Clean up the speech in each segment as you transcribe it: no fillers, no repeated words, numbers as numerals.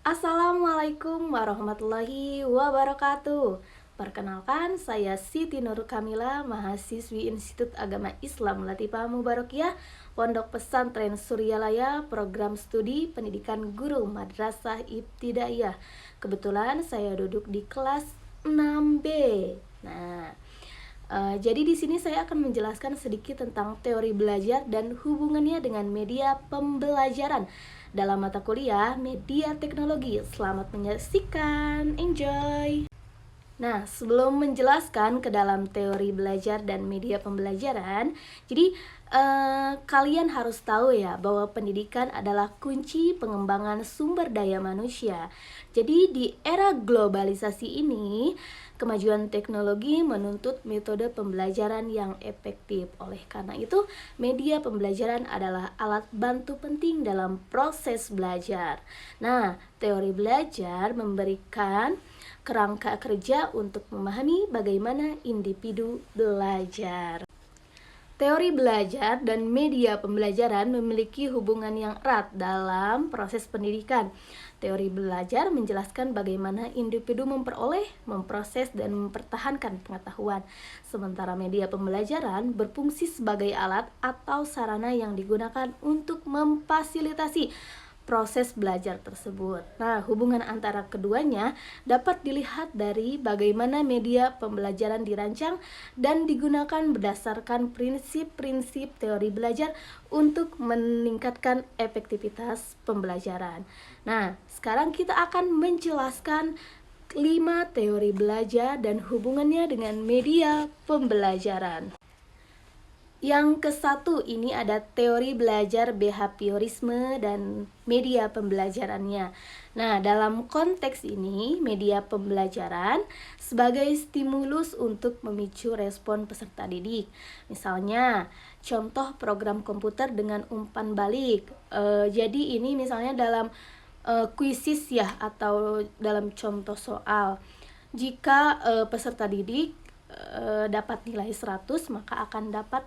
Assalamualaikum warahmatullahi wabarakatuh. Perkenalkan, saya Siti Nur Kamila, mahasiswi Institut Agama Islam Latifah Mubarakiyah, Pondok Pesantren Suryalaya, Program Studi Pendidikan Guru Madrasah Ibtidaiyah. Kebetulan saya duduk di kelas 6B. Nah, jadi di sini saya akan menjelaskan sedikit tentang teori belajar dan hubungannya dengan media pembelajaran dalam mata kuliah media teknologi. Selamat menyaksikan, enjoy! Nah, sebelum menjelaskan ke dalam teori belajar dan media pembelajaran, jadi kalian harus tahu ya bahwa pendidikan adalah kunci pengembangan sumber daya manusia. Jadi di era globalisasi ini, kemajuan teknologi menuntut metode pembelajaran yang efektif. Oleh karena itu, media pembelajaran adalah alat bantu penting dalam proses belajar. Nah, teori belajar memberikan kerangka kerja untuk memahami bagaimana individu belajar. Teori belajar dan media pembelajaran memiliki hubungan yang erat dalam proses pendidikan. Teori belajar menjelaskan bagaimana individu memperoleh, memproses, dan mempertahankan pengetahuan. Sementara media pembelajaran berfungsi sebagai alat atau sarana yang digunakan untuk memfasilitasi proses belajar tersebut. Nah, hubungan antara keduanya dapat dilihat dari bagaimana media pembelajaran dirancang dan digunakan berdasarkan prinsip-prinsip teori belajar untuk meningkatkan efektivitas pembelajaran. Nah, sekarang kita akan menjelaskan 5 teori belajar dan hubungannya dengan media pembelajaran. Yang ke-1 ini ada teori belajar behaviorisme dan media pembelajarannya. Nah, dalam konteks ini, media pembelajaran sebagai stimulus untuk memicu respon peserta didik. Misalnya, contoh program komputer dengan umpan balik. Jadi ini misalnya dalam kuisis ya, atau dalam contoh soal. Jika peserta didik dapat nilai 100, maka akan dapat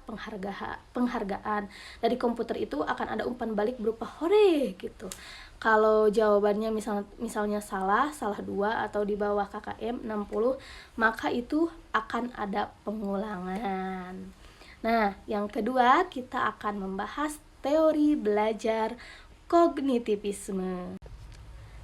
penghargaan. Dari komputer itu akan ada umpan balik berupa hore gitu. Kalau jawabannya misalnya salah 2 atau di bawah KKM 60, maka itu akan ada pengulangan. Nah, yang kedua kita akan membahas teori belajar kognitivisme.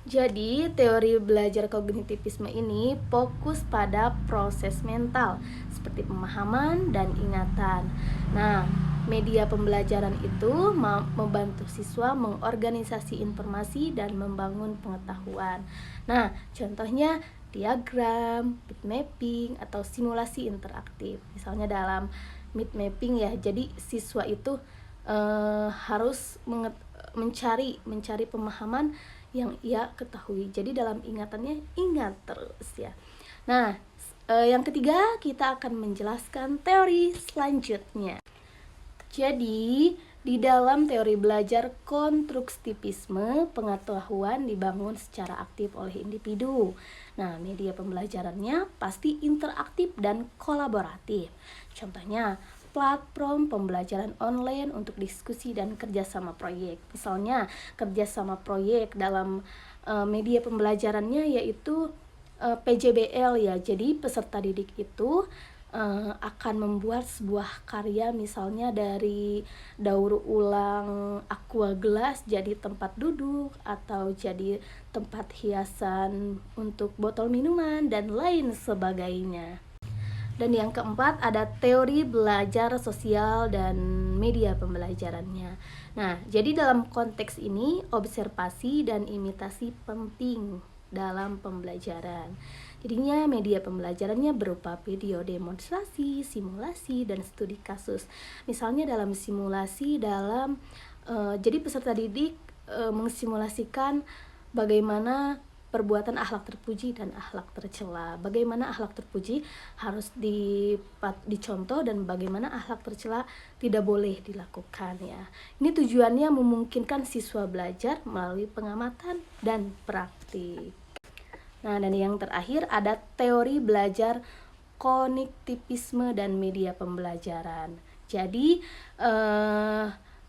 Jadi, teori belajar kognitivisme ini fokus pada proses mental, seperti pemahaman dan ingatan. Nah, media pembelajaran itu membantu siswa mengorganisasi informasi dan membangun pengetahuan. Nah, contohnya diagram, bit mapping, atau simulasi interaktif. Misalnya dalam bit mapping ya, jadi siswa itu harus mencari pemahaman yang ia ketahui. Jadi dalam ingatannya ingat terus ya. Nah, yang ketiga kita akan menjelaskan teori selanjutnya. Jadi di dalam teori belajar konstruktivisme, pengetahuan dibangun secara aktif oleh individu. Nah, media pembelajarannya pasti interaktif dan kolaboratif. Contohnya, platform pembelajaran online untuk diskusi dan kerjasama proyek. Misalnya, kerjasama proyek dalam media pembelajarannya yaitu PJBL ya. Jadi, peserta didik itu akan membuat sebuah karya, misalnya dari daur ulang aqua gelas jadi tempat duduk, atau jadi tempat hiasan untuk botol minuman, dan lain sebagainya. Dan yang keempat ada teori belajar sosial dan media pembelajarannya. Nah, jadi dalam konteks ini observasi dan imitasi penting dalam pembelajaran. Jadinya media pembelajarannya berupa video demonstrasi, simulasi, dan studi kasus. Misalnya dalam simulasi jadi peserta didik mengsimulasikan bagaimana perbuatan akhlak terpuji dan akhlak tercela. Bagaimana akhlak terpuji harus dicontoh dan bagaimana akhlak tercela tidak boleh dilakukan ya. Ini tujuannya memungkinkan siswa belajar melalui pengamatan dan praktik. Nah, dan yang terakhir ada teori belajar kognitivisme dan media pembelajaran. Jadi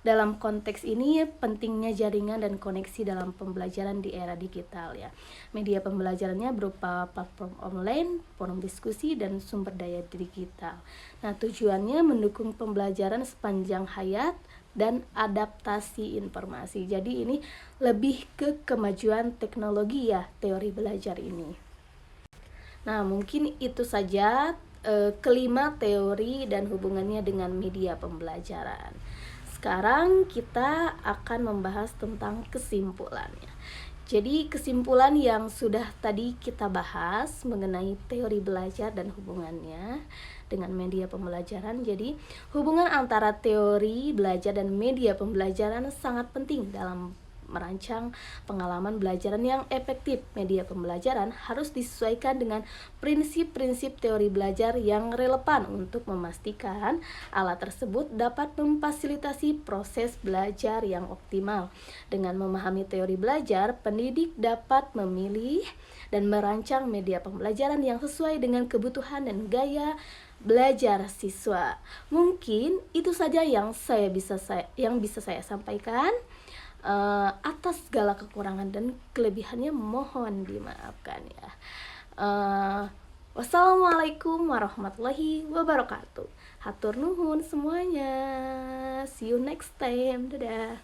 dalam konteks ini pentingnya jaringan dan koneksi dalam pembelajaran di era digital ya. Media pembelajarannya berupa platform online, forum diskusi, dan sumber daya digital. Nah, tujuannya mendukung pembelajaran sepanjang hayat dan adaptasi informasi. Jadi ini lebih ke kemajuan teknologi ya, teori belajar ini. Nah, mungkin itu saja kelima teori dan hubungannya dengan media pembelajaran. Sekarang kita akan membahas tentang kesimpulannya. Jadi kesimpulan yang sudah tadi kita bahas mengenai teori belajar dan hubungannya dengan media pembelajaran. Jadi hubungan antara teori belajar dan media pembelajaran sangat penting dalam merancang pengalaman belajaran yang efektif. Media pembelajaran harus disesuaikan dengan prinsip-prinsip teori belajar yang relevan untuk memastikan alat tersebut dapat memfasilitasi proses belajar yang optimal. Dengan memahami teori belajar, pendidik dapat memilih dan merancang media pembelajaran yang sesuai dengan kebutuhan dan gaya belajar siswa. Mungkin itu saja yang bisa saya sampaikan. Atas segala kekurangan dan kelebihannya mohon dimaafkan ya. Wassalamualaikum warahmatullahi wabarakatuh. Hatur nuhun semuanya. See you next time. Dadah.